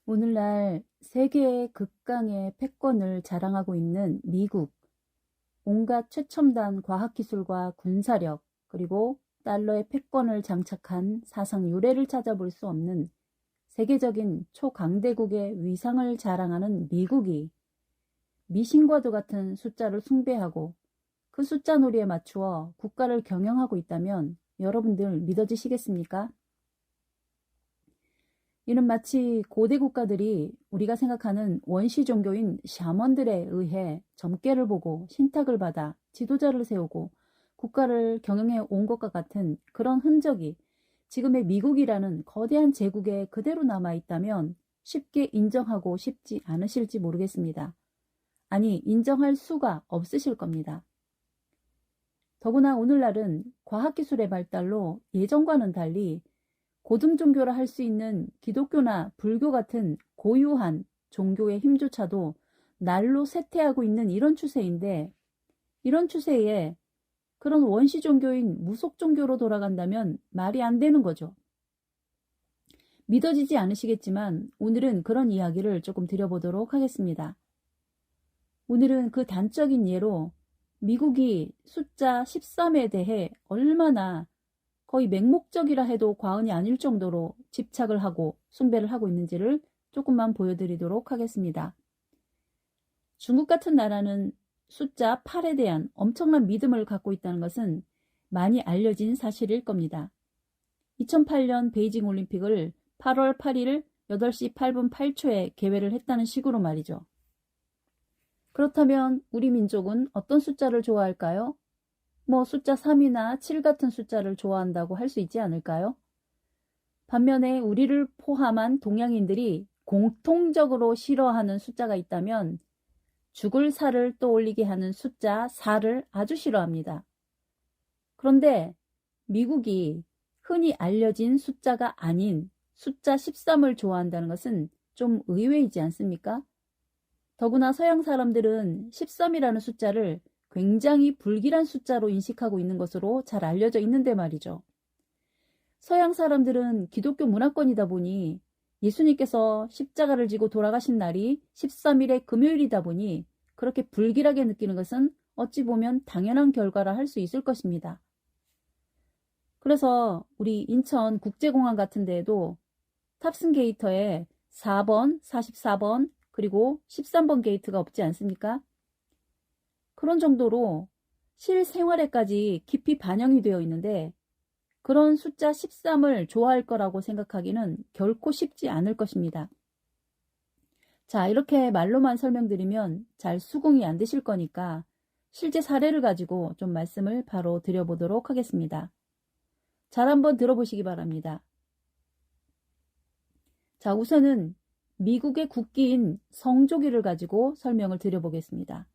오늘날 세계의 극강의 패권을 자랑하고 있는 미국, 온갖 최첨단 과학기술과 군사력, 그리고 달러의 패권을 장착한 사상 유래를 찾아볼 수 없는 세계적인 초강대국의 위상을 자랑하는 미국이 미신과도 같은 숫자를 숭배하고 그 숫자 놀이에 맞추어 국가를 경영하고 있다면 여러분들 믿어지시겠습니까? 이는 마치 고대 국가들이 우리가 생각하는 원시 종교인 샤먼들에 의해 점괘를 보고 신탁을 받아 지도자를 세우고 국가를 경영해 온 것과 같은 그런 흔적이 지금의 미국이라는 거대한 제국에 그대로 남아 있다면 쉽게 인정하고 싶지 않으실지 모르겠습니다. 아니, 인정할 수가 없으실 겁니다. 더구나 오늘날은 과학기술의 발달로 예전과는 달리 고등종교라 할 수 있는 기독교나 불교 같은 고유한 종교의 힘조차도 날로 쇠퇴하고 있는 이런 추세인데, 이런 추세에 그런 원시 종교인 무속 종교로 돌아간다면 말이 안 되는 거죠. 믿어지지 않으시겠지만 오늘은 그런 이야기를 조금 드려보도록 하겠습니다. 오늘은 그 단적인 예로 미국이 숫자 13에 대해 얼마나 거의 맹목적이라 해도 과언이 아닐 정도로 집착을 하고 숭배를 하고 있는지를 조금만 보여드리도록 하겠습니다. 중국 같은 나라는 숫자 8에 대한 엄청난 믿음을 갖고 있다는 것은 많이 알려진 사실일 겁니다. 2008년 베이징 올림픽을 8월 8일 8시 8분 8초에 개회를 했다는 식으로 말이죠. 그렇다면 우리 민족은 어떤 숫자를 좋아할까요? 숫자 3이나 7 같은 숫자를 좋아한다고 할 수 있지 않을까요? 반면에 우리를 포함한 동양인들이 공통적으로 싫어하는 숫자가 있다면 죽을 살을 떠올리게 하는 숫자 4를 아주 싫어합니다. 그런데 미국이 흔히 알려진 숫자가 아닌 숫자 13을 좋아한다는 것은 좀 의외이지 않습니까? 더구나 서양 사람들은 13이라는 숫자를 굉장히 불길한 숫자로 인식하고 있는 것으로 잘 알려져 있는데 말이죠. 서양 사람들은 기독교 문화권이다 보니 예수님께서 십자가를 지고 돌아가신 날이 13일의 금요일이다 보니 그렇게 불길하게 느끼는 것은 어찌 보면 당연한 결과라 할 수 있을 것입니다. 그래서 우리 인천 국제공항 같은 데에도 탑승 게이터에 4번, 44번, 그리고 13번 게이트가 없지 않습니까? 그런 정도로 실생활에까지 깊이 반영이 되어 있는데 그런 숫자 13을 좋아할 거라고 생각하기는 결코 쉽지 않을 것입니다. 자, 이렇게 말로만 설명드리면 잘 수긍이 안 되실 거니까 실제 사례를 가지고 좀 말씀을 바로 드려보도록 하겠습니다. 잘 한번 들어보시기 바랍니다. 자, 우선은 미국의 국기인 성조기를 가지고 설명을 드려보겠습니다.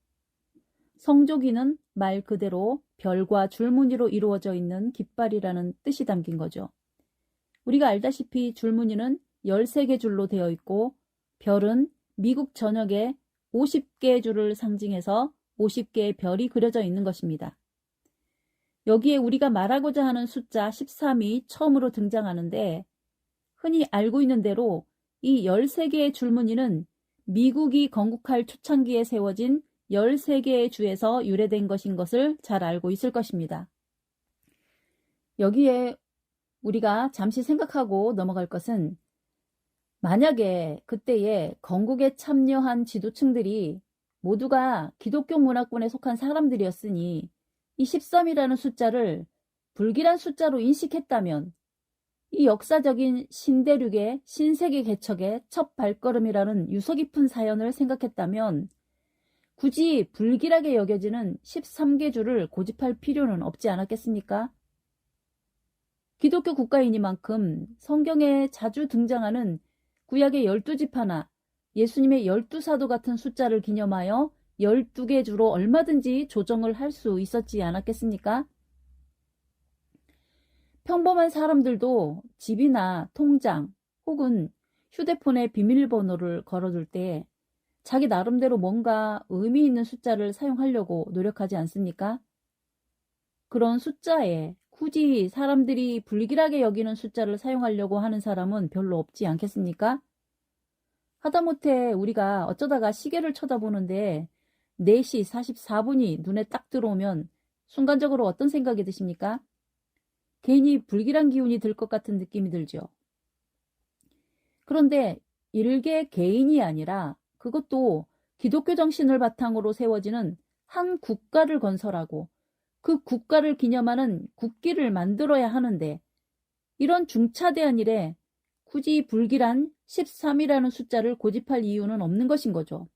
성조기는 말 그대로 별과 줄무늬로 이루어져 있는 깃발이라는 뜻이 담긴 거죠. 우리가 알다시피 줄무늬는 13개 줄로 되어 있고 별은 미국 전역에 50개의 줄을 상징해서 50개의 별이 그려져 있는 것입니다. 여기에 우리가 말하고자 하는 숫자 13이 처음으로 등장하는데 흔히 알고 있는 대로 이 13개의 줄무늬는 미국이 건국할 초창기에 세워진 13개의 주에서 유래된 것인 것을 잘 알고 있을 것입니다. 여기에 우리가 잠시 생각하고 넘어갈 것은 만약에 그때에 건국에 참여한 지도층들이 모두가 기독교 문화권에 속한 사람들이었으니 이 13이라는 숫자를 불길한 숫자로 인식했다면 이 역사적인 신대륙의 신세계 개척의 첫 발걸음이라는 유서 깊은 사연을 생각했다면 굳이 불길하게 여겨지는 13개 줄을 고집할 필요는 없지 않았겠습니까? 기독교 국가이니만큼 성경에 자주 등장하는 구약의 12지파나 예수님의 12사도 같은 숫자를 기념하여 12개 주로 얼마든지 조정을 할 수 있었지 않았겠습니까? 평범한 사람들도 집이나 통장 혹은 휴대폰에 비밀번호를 걸어둘 때 자기 나름대로 뭔가 의미 있는 숫자를 사용하려고 노력하지 않습니까? 그런 숫자에 굳이 사람들이 불길하게 여기는 숫자를 사용하려고 하는 사람은 별로 없지 않겠습니까? 하다못해 우리가 어쩌다가 시계를 쳐다보는데 4시 44분이 눈에 딱 들어오면 순간적으로 어떤 생각이 드십니까? 괜히 불길한 기운이 들 것 같은 느낌이 들죠. 그런데 일개 개인이 아니라 그것도 기독교 정신을 바탕으로 세워지는 한 국가를 건설하고 그 국가를 기념하는 국기를 만들어야 하는데 이런 중차대한 일에 굳이 불길한 13이라는 숫자를 고집할 이유는 없는 것인 거죠.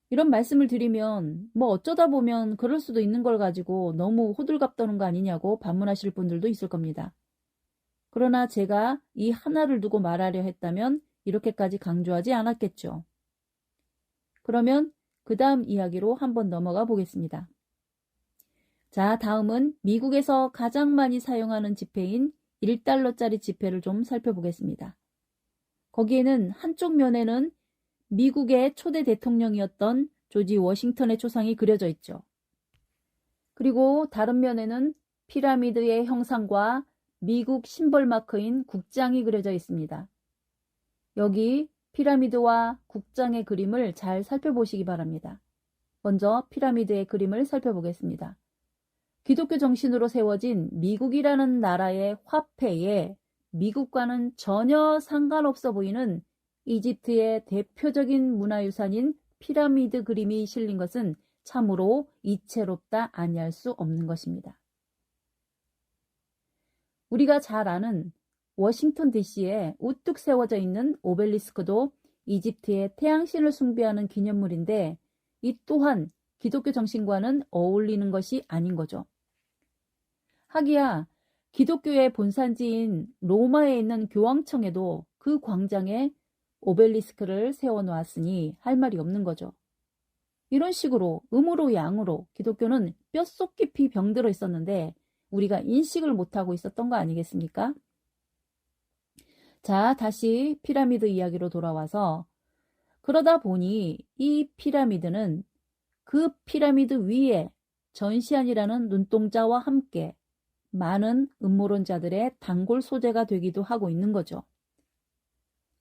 이런 말씀을 드리면 뭐 어쩌다 보면 그럴 수도 있는 걸 가지고 너무 호들갑 떠는 거 아니냐고 반문하실 분들도 있을 겁니다. 그러나 제가 이 하나를 두고 말하려 했다면 이렇게까지 강조하지 않았겠죠. 그러면 그 다음 이야기로 한번 넘어가 보겠습니다. 자, 다음은 미국에서 가장 많이 사용하는 지폐인 1달러짜리 지폐를 좀 살펴보겠습니다. 거기에는 한쪽 면에는 미국의 초대 대통령이었던 조지 워싱턴의 초상이 그려져 있죠. 그리고 다른 면에는 피라미드의 형상과 미국 심벌 마크인 국장이 그려져 있습니다. 여기 피라미드와 국장의 그림을 잘 살펴보시기 바랍니다. 먼저 피라미드의 그림을 살펴보겠습니다. 기독교 정신으로 세워진 미국이라는 나라의 화폐에 미국과는 전혀 상관없어 보이는 이집트의 대표적인 문화유산인 피라미드 그림이 실린 것은 참으로 이채롭다 아니할 수 없는 것입니다. 우리가 잘 아는 워싱턴 DC에 우뚝 세워져 있는 오벨리스크도 이집트의 태양신을 숭배하는 기념물인데 이 또한 기독교 정신과는 어울리는 것이 아닌 거죠. 하기야 기독교의 본산지인 로마에 있는 교황청에도 그 광장에 오벨리스크를 세워놓았으니 할 말이 없는 거죠. 이런 식으로 음으로 양으로 기독교는 뼛속 깊이 병들어 있었는데 우리가 인식을 못하고 있었던 거 아니겠습니까? 자, 다시 피라미드 이야기로 돌아와서 그러다 보니 이 피라미드는 그 피라미드 위에 전시안이라는 눈동자와 함께 많은 음모론자들의 단골 소재가 되기도 하고 있는 거죠.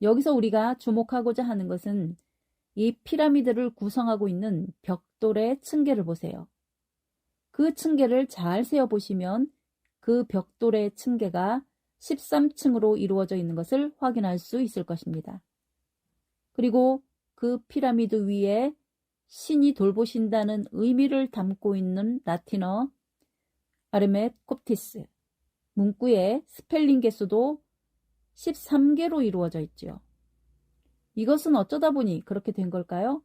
여기서 우리가 주목하고자 하는 것은 이 피라미드를 구성하고 있는 벽돌의 층계를 보세요. 그 층계를 잘 세어보시면 그 벽돌의 층계가 13층으로 이루어져 있는 것을 확인할 수 있을 것입니다. 그리고 그 피라미드 위에 신이 돌보신다는 의미를 담고 있는 라틴어 아르메 콥티스 문구의 스펠링 개수도 13개로 이루어져 있죠. 이것은 어쩌다 보니 그렇게 된 걸까요?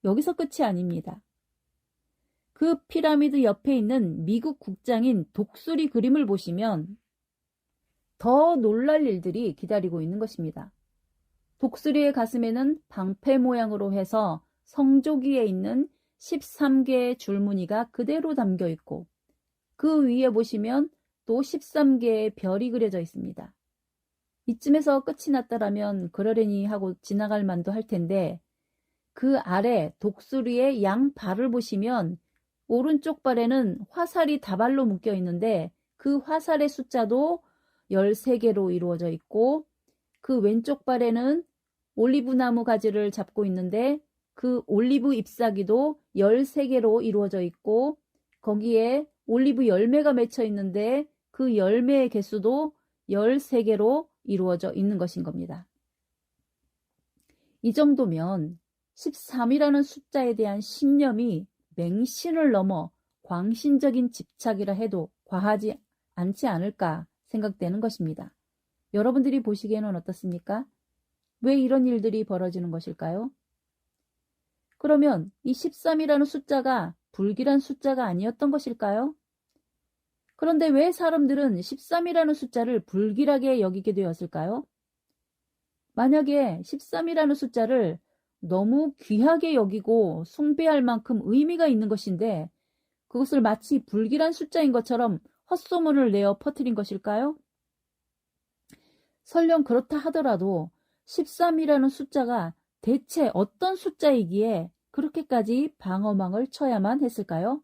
여기서 끝이 아닙니다. 그 피라미드 옆에 있는 미국 국장인 독수리 그림을 보시면 더 놀랄 일들이 기다리고 있는 것입니다. 독수리의 가슴에는 방패 모양으로 해서 성조기에 있는 13개의 줄무늬가 그대로 담겨 있고 그 위에 보시면 또 13개의 별이 그려져 있습니다. 이쯤에서 끝이 났다라면 그러려니 하고 지나갈 만도 할 텐데 그 아래 독수리의 양 발을 보시면 오른쪽 발에는 화살이 다발로 묶여 있는데 그 화살의 숫자도 13개로 이루어져 있고 그 왼쪽 발에는 올리브 나무 가지를 잡고 있는데 그 올리브 잎사귀도 13개로 이루어져 있고 거기에 올리브 열매가 맺혀 있는데 그 열매의 개수도 13개로 이루어져 있는 것인 겁니다. 이 정도면 13이라는 숫자에 대한 신념이 맹신을 넘어 광신적인 집착이라 해도 과하지 않지 않을까 생각되는 것입니다. 여러분들이 보시기에는 어떻습니까? 왜 이런 일들이 벌어지는 것일까요? 그러면 이 13이라는 숫자가 불길한 숫자가 아니었던 것일까요? 그런데 왜 사람들은 13이라는 숫자를 불길하게 여기게 되었을까요? 만약에 13이라는 숫자를 너무 귀하게 여기고 숭배할 만큼 의미가 있는 것인데 그것을 마치 불길한 숫자인 것처럼 헛소문을 내어 퍼뜨린 것일까요? 설령 그렇다 하더라도 13이라는 숫자가 대체 어떤 숫자이기에 그렇게까지 방어망을 쳐야만 했을까요?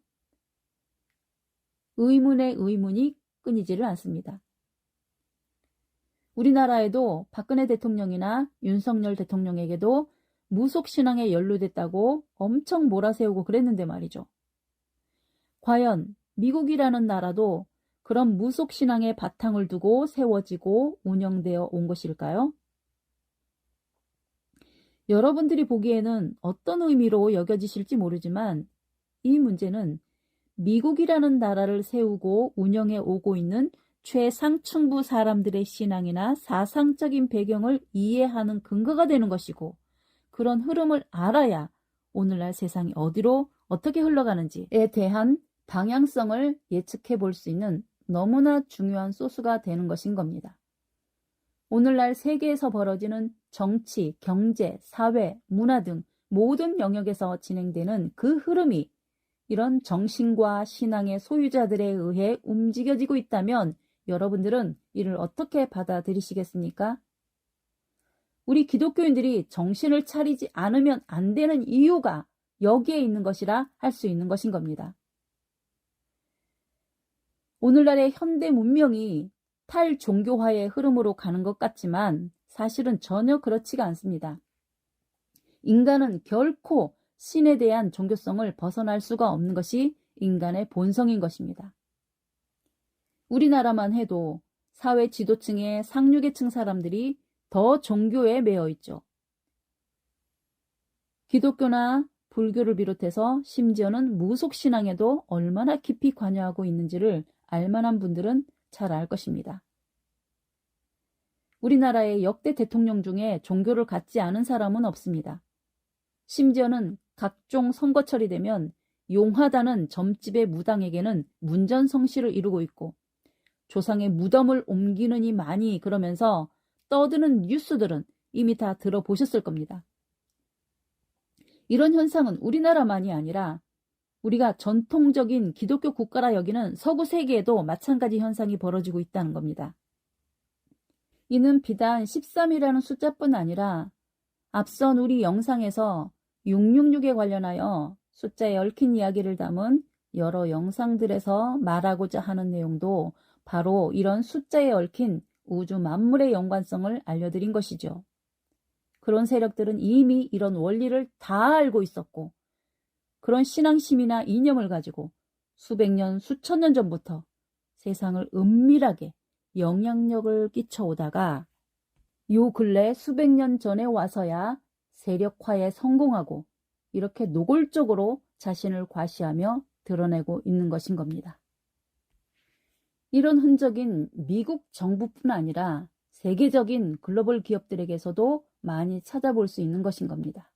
의문의 의문이 끊이지를 않습니다. 우리나라에도 박근혜 대통령이나 윤석열 대통령에게도 무속신앙에 연루됐다고 엄청 몰아세우고 그랬는데 말이죠. 과연 미국이라는 나라도 그런 무속신앙의 바탕을 두고 세워지고 운영되어 온 것일까요? 여러분들이 보기에는 어떤 의미로 여겨지실지 모르지만 이 문제는 미국이라는 나라를 세우고 운영해 오고 있는 최상층부 사람들의 신앙이나 사상적인 배경을 이해하는 근거가 되는 것이고, 그런 흐름을 알아야 오늘날 세상이 어디로 어떻게 흘러가는지에 대한 방향성을 예측해 볼 수 있는 너무나 중요한 소스가 되는 것인 겁니다. 오늘날 세계에서 벌어지는 정치, 경제, 사회, 문화 등 모든 영역에서 진행되는 그 흐름이 이런 정신과 신앙의 소유자들에 의해 움직여지고 있다면 여러분들은 이를 어떻게 받아들이시겠습니까? 우리 기독교인들이 정신을 차리지 않으면 안 되는 이유가 여기에 있는 것이라 할 수 있는 것인 겁니다. 오늘날의 현대 문명이 탈종교화의 흐름으로 가는 것 같지만 사실은 전혀 그렇지가 않습니다. 인간은 결코 신에 대한 종교성을 벗어날 수가 없는 것이 인간의 본성인 것입니다. 우리나라만 해도 사회 지도층의 상류계층 사람들이 더 종교에 매여 있죠. 기독교나 불교를 비롯해서 심지어는 무속신앙에도 얼마나 깊이 관여하고 있는지를 알만한 분들은 잘 알 것입니다. 우리나라의 역대 대통령 중에 종교를 갖지 않은 사람은 없습니다. 심지어는 각종 선거철이 되면 용하다는 점집의 무당에게는 문전성시를 이루고 있고 조상의 무덤을 옮기느니 많이 그러면서 떠드는 뉴스들은 이미 다 들어보셨을 겁니다. 이런 현상은 우리나라만이 아니라 우리가 전통적인 기독교 국가라 여기는 서구 세계에도 마찬가지 현상이 벌어지고 있다는 겁니다. 이는 비단 13이라는 숫자뿐 아니라 앞선 우리 영상에서 666에 관련하여 숫자에 얽힌 이야기를 담은 여러 영상들에서 말하고자 하는 내용도 바로 이런 숫자에 얽힌 우주 만물의 연관성을 알려드린 것이죠. 그런 세력들은 이미 이런 원리를 다 알고 있었고 그런 신앙심이나 이념을 가지고 수백 년, 수천 년 전부터 세상을 은밀하게 영향력을 끼쳐오다가 요 근래 수백 년 전에 와서야 세력화에 성공하고 이렇게 노골적으로 자신을 과시하며 드러내고 있는 것인 겁니다. 이런 흔적인 미국 정부뿐 아니라 세계적인 글로벌 기업들에게서도 많이 찾아볼 수 있는 것인 겁니다.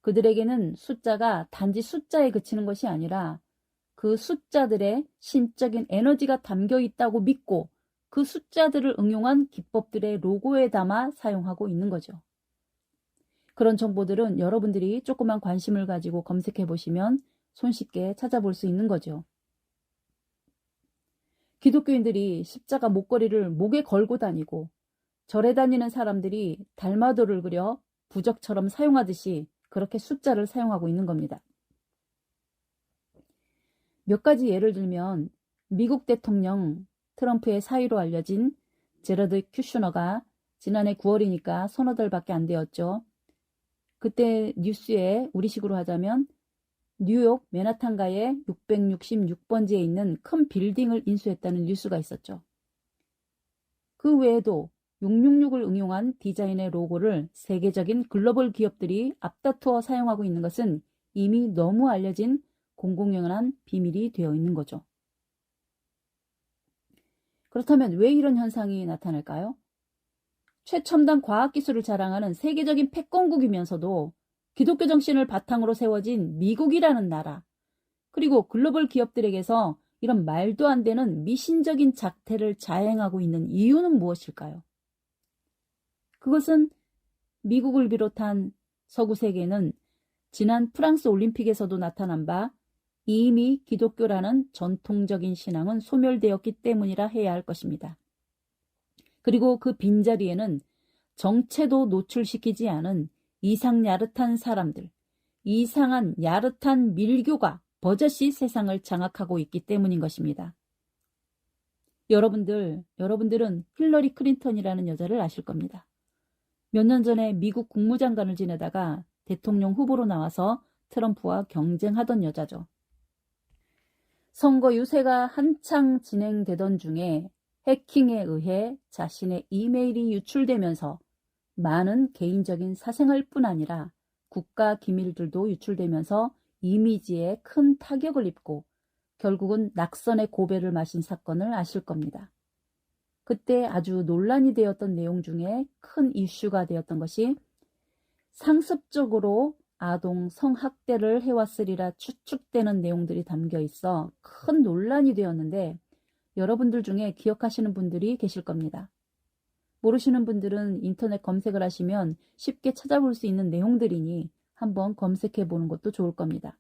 그들에게는 숫자가 단지 숫자에 그치는 것이 아니라 그 숫자들의 신적인 에너지가 담겨 있다고 믿고 그 숫자들을 응용한 기법들의 로고에 담아 사용하고 있는 거죠. 그런 정보들은 여러분들이 조그만 관심을 가지고 검색해 보시면 손쉽게 찾아볼 수 있는 거죠. 기독교인들이 십자가 목걸이를 목에 걸고 다니고 절에 다니는 사람들이 달마도를 그려 부적처럼 사용하듯이 그렇게 숫자를 사용하고 있는 겁니다. 몇 가지 예를 들면 미국 대통령 트럼프의 사위로 알려진 제러드 큐슈너가 지난해 9월이니까 서너 달밖에 안 되었죠. 그때 뉴스에 우리식으로 하자면 뉴욕 맨하탄가의 666번지에 있는 큰 빌딩을 인수했다는 뉴스가 있었죠. 그 외에도 666을 응용한 디자인의 로고를 세계적인 글로벌 기업들이 앞다투어 사용하고 있는 것은 이미 너무 알려진 공공연한 비밀이 되어 있는 거죠. 그렇다면 왜 이런 현상이 나타날까요? 최첨단 과학기술을 자랑하는 세계적인 패권국이면서도 기독교 정신을 바탕으로 세워진 미국이라는 나라, 그리고 글로벌 기업들에게서 이런 말도 안 되는 미신적인 작태를 자행하고 있는 이유는 무엇일까요? 그것은 미국을 비롯한 서구 세계는 지난 프랑스 올림픽에서도 나타난 바 이미 기독교라는 전통적인 신앙은 소멸되었기 때문이라 해야 할 것입니다. 그리고 그 빈자리에는 정체도 노출시키지 않은 이상 야릇한 사람들, 이상한 야릇한 밀교가 버젓이 세상을 장악하고 있기 때문인 것입니다. 여러분들은 힐러리 클린턴이라는 여자를 아실 겁니다. 몇 년 전에 미국 국무장관을 지내다가 대통령 후보로 나와서 트럼프와 경쟁하던 여자죠. 선거 유세가 한창 진행되던 중에 해킹에 의해 자신의 이메일이 유출되면서 많은 개인적인 사생활뿐 아니라 국가 기밀들도 유출되면서 이미지에 큰 타격을 입고 결국은 낙선의 고배를 마신 사건을 아실 겁니다. 그때 아주 논란이 되었던 내용 중에 큰 이슈가 되었던 것이 상습적으로 아동 성학대를 해왔으리라 추측되는 내용들이 담겨 있어 큰 논란이 되었는데 여러분들 중에 기억하시는 분들이 계실 겁니다. 모르시는 분들은 인터넷 검색을 하시면 쉽게 찾아볼 수 있는 내용들이니 한번 검색해 보는 것도 좋을 겁니다.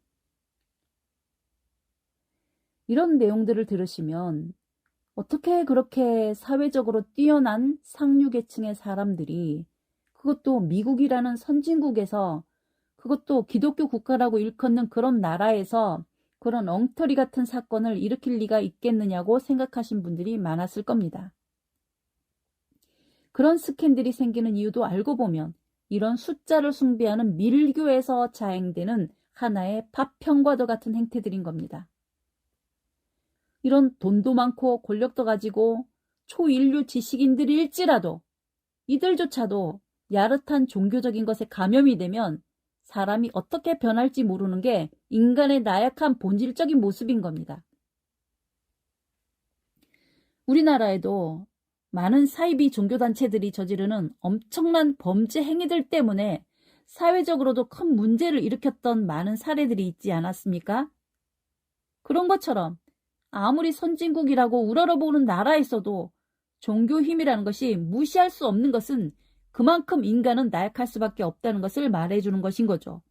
이런 내용들을 들으시면 어떻게 그렇게 사회적으로 뛰어난 상류계층의 사람들이 그것도 미국이라는 선진국에서 그것도 기독교 국가라고 일컫는 그런 나라에서 그런 엉터리 같은 사건을 일으킬 리가 있겠느냐고 생각하신 분들이 많았을 겁니다. 그런 스캔들이 생기는 이유도 알고 보면 이런 숫자를 숭배하는 밀교에서 자행되는 하나의 파편과도 같은 행태들인 겁니다. 이런 돈도 많고 권력도 가지고 초인류 지식인들일지라도 이들조차도 야릇한 종교적인 것에 감염이 되면 사람이 어떻게 변할지 모르는 게 인간의 나약한 본질적인 모습인 겁니다. 우리나라에도 많은 사이비 종교단체들이 저지르는 엄청난 범죄 행위들 때문에 사회적으로도 큰 문제를 일으켰던 많은 사례들이 있지 않았습니까? 그런 것처럼 아무리 선진국이라고 우러러보는 나라에서도 종교 힘이라는 것이 무시할 수 없는 것은 그만큼 인간은 나약할 수밖에 없다는 것을 말해주는 것인 거죠.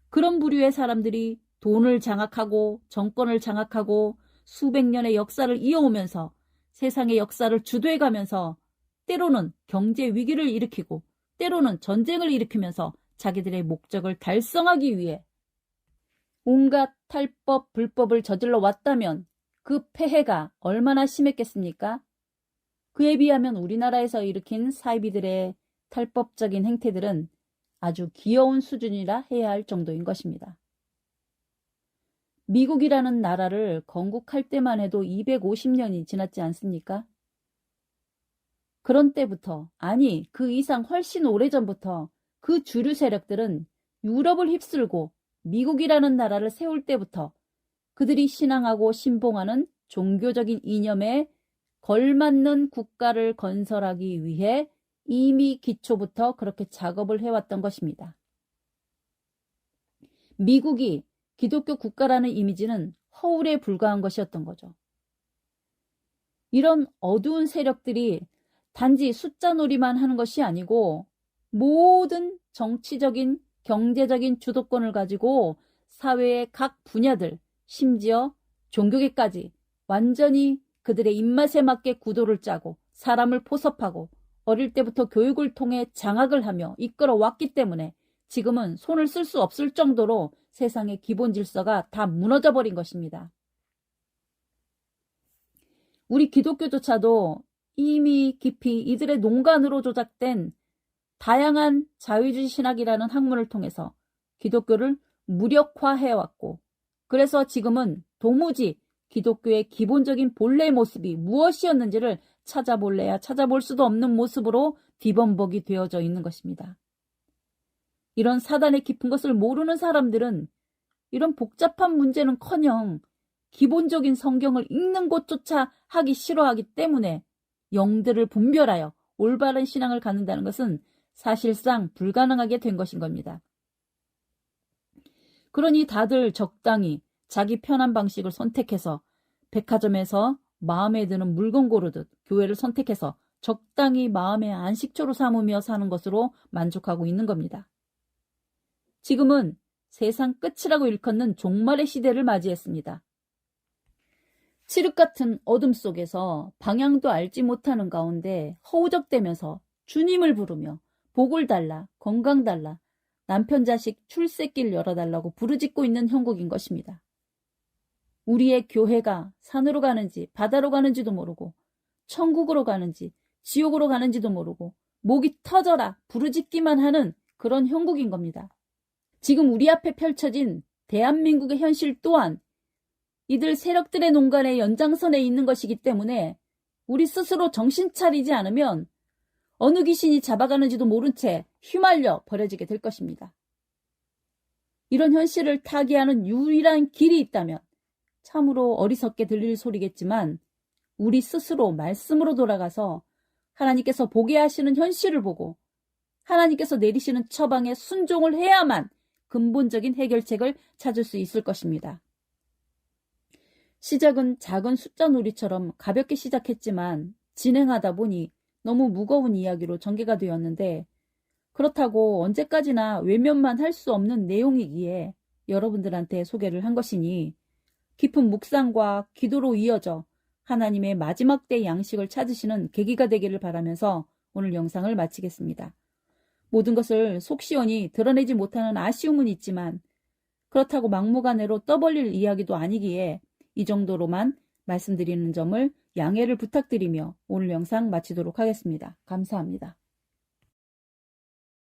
그런 부류의 사람들이 돈을 장악하고 정권을 장악하고 수백 년의 역사를 이어오면서 세상의 역사를 주도해가면서 때로는 경제 위기를 일으키고 때로는 전쟁을 일으키면서 자기들의 목적을 달성하기 위해 온갖 탈법, 불법을 저질러 왔다면 그 폐해가 얼마나 심했겠습니까? 그에 비하면 우리나라에서 일으킨 사이비들의 탈법적인 행태들은 아주 귀여운 수준이라 해야 할 정도인 것입니다. 미국이라는 나라를 건국할 때만 해도 250년이 지났지 않습니까? 그런 때부터, 아니 그 이상 훨씬 오래전부터 그 주류 세력들은 유럽을 휩쓸고 미국이라는 나라를 세울 때부터 그들이 신앙하고 신봉하는 종교적인 이념에 걸맞는 국가를 건설하기 위해 이미 기초부터 그렇게 작업을 해왔던 것입니다. 미국이 기독교 국가라는 이미지는 허울에 불과한 것이었던 거죠. 이런 어두운 세력들이 단지 숫자 놀이만 하는 것이 아니고 모든 정치적인, 경제적인 주도권을 가지고 사회의 각 분야들, 심지어 종교계까지 완전히 그들의 입맛에 맞게 구도를 짜고 사람을 포섭하고 어릴 때부터 교육을 통해 장악을 하며 이끌어왔기 때문에 지금은 손을 쓸 수 없을 정도로 세상의 기본 질서가 다 무너져 버린 것입니다. 우리 기독교조차도 이미 깊이 이들의 농간으로 조작된 다양한 자유주의 신학이라는 학문을 통해서 기독교를 무력화해왔고 그래서 지금은 도무지 기독교의 기본적인 본래의 모습이 무엇이었는지를 찾아볼래야 찾아볼 수도 없는 모습으로 뒤범벅이 되어져 있는 것입니다. 이런 사단의 깊은 것을 모르는 사람들은 이런 복잡한 문제는커녕 기본적인 성경을 읽는 것조차 하기 싫어하기 때문에 영들을 분별하여 올바른 신앙을 갖는다는 것은 사실상 불가능하게 된 것인 겁니다. 그러니 다들 적당히 자기 편한 방식을 선택해서 백화점에서 마음에 드는 물건 고르듯 교회를 선택해서 적당히 마음의 안식처로 삼으며 사는 것으로 만족하고 있는 겁니다. 지금은 세상 끝이라고 일컫는 종말의 시대를 맞이했습니다. 칠흑 같은 어둠 속에서 방향도 알지 못하는 가운데 허우적대면서 주님을 부르며 복을 달라, 건강 달라, 남편 자식 출세길 열어달라고 부르짖고 있는 형국인 것입니다. 우리의 교회가 산으로 가는지 바다로 가는지도 모르고 천국으로 가는지 지옥으로 가는지도 모르고 목이 터져라 부르짖기만 하는 그런 형국인 겁니다. 지금 우리 앞에 펼쳐진 대한민국의 현실 또한 이들 세력들의 농간의 연장선에 있는 것이기 때문에 우리 스스로 정신 차리지 않으면 어느 귀신이 잡아가는지도 모른 채 휘말려 버려지게 될 것입니다. 이런 현실을 타개하는 유일한 길이 있다면 참으로 어리석게 들릴 소리겠지만 우리 스스로 말씀으로 돌아가서 하나님께서 보게 하시는 현실을 보고 하나님께서 내리시는 처방에 순종을 해야만 근본적인 해결책을 찾을 수 있을 것입니다. 시작은 작은 숫자 놀이처럼 가볍게 시작했지만 진행하다 보니 너무 무거운 이야기로 전개가 되었는데 그렇다고 언제까지나 외면만 할 수 없는 내용이기에 여러분들한테 소개를 한 것이니 깊은 묵상과 기도로 이어져 하나님의 마지막 때 양식을 찾으시는 계기가 되기를 바라면서 오늘 영상을 마치겠습니다. 모든 것을 속 시원히 드러내지 못하는 아쉬움은 있지만 그렇다고 막무가내로 떠벌릴 이야기도 아니기에 이 정도로만 말씀드리는 점을 양해를 부탁드리며 오늘 영상 마치도록 하겠습니다. 감사합니다.